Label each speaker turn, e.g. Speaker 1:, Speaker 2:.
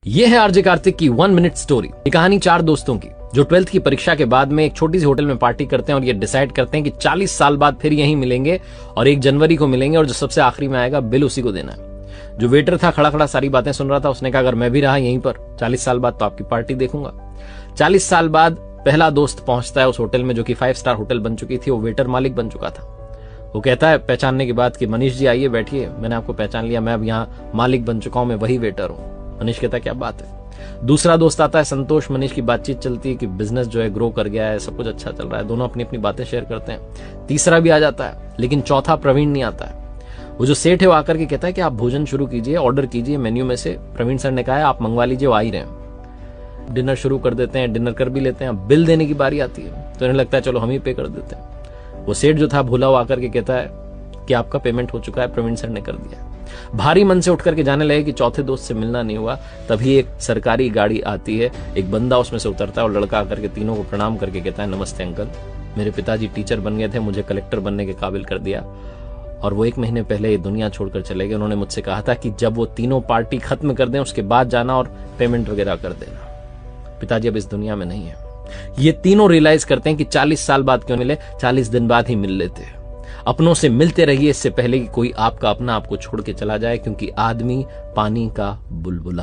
Speaker 1: ये है आरजे कार्तिक की 1 मिनट स्टोरी। ये कहानी 4 दोस्तों की जो 12th की परीक्षा के बाद में एक छोटी सी होटल में पार्टी करते हैं और ये डिसाइड करते हैं कि 40 साल बाद फिर यहीं मिलेंगे और 1 जनवरी को मिलेंगे और जो सबसे आखिरी में आएगा बिल उसी को देना है। जो वेटर था खड़ा खड़ा सारी बातें सुन रहा था, उसने कहा अगर मैं भी रहा यहीं पर 40 साल बाद तो आपकी पार्टी देखूंगा। 40 साल बाद पहला दोस्त पहुंचता है उस होटल में जो कि 5 स्टार होटल बन चुकी थी। वो वेटर मालिक बन चुका था। वो कहता है पहचानने के बाद कि मनीष जी आइए बैठिए, मैंने आपको पहचान लिया, मैं अब यहाँ मालिक बन चुका हूं, मैं वही वेटर हूं। मनीष कहता है क्या बात है। दूसरा दोस्त आता है संतोष। मनीष की बातचीत चलती है कि बिजनेस जो है ग्रो कर गया है, सब कुछ अच्छा चल रहा है, दोनों अपनी अपनी बातें शेयर करते हैं। तीसरा भी आ जाता है, लेकिन चौथा प्रवीण नहीं आता है। वो जो सेठ है वो आकर के कहता है कि आप भोजन शुरू कीजिए, ऑर्डर कीजिए मेन्यू में से। प्रवीण सर ने कहा है आप मंगवा लीजिए, वो आ ही रहे हैं। डिनर शुरू कर देते हैं, डिनर कर भी लेते हैं। बिल देने की बारी आती है तो इन्हें लगता है चलो हम ही पे कर देते हैं। वो सेठ जो था भूला वो आकर के कहता है कि आपका पेमेंट हो चुका है, प्रवीण सर ने कर दिया। भारी मन से उठ करके जाने लगे कि चौथे दोस्त से मिलना नहीं हुआ। तभी एक सरकारी गाड़ी आती है, एक बंदा उसमें से उतरता है और लड़का आकर के तीनों को प्रणाम करके कहता है नमस्ते अंकल, मेरे पिताजी टीचर बन गए थे, मुझे कलेक्टर बनने के काबिल कर दिया और वो 1 महीने पहले ये दुनिया छोड़कर चले गए। उन्होंने मुझसे कहा था कि जब वो तीनों पार्टी खत्म कर दें उसके बाद जाना और पेमेंट वगैरह कर देना। पिताजी अब इस दुनिया में नहीं है। ये तीनों रियलाइज करते हैं कि 40 साल बाद क्यों मिले, 40 दिन बाद ही मिल लेते। अपनों से मिलते रहिए इससे पहले कि कोई आपका अपना आपको छोड़ के चला जाए, क्योंकि आदमी पानी का बुलबुला है।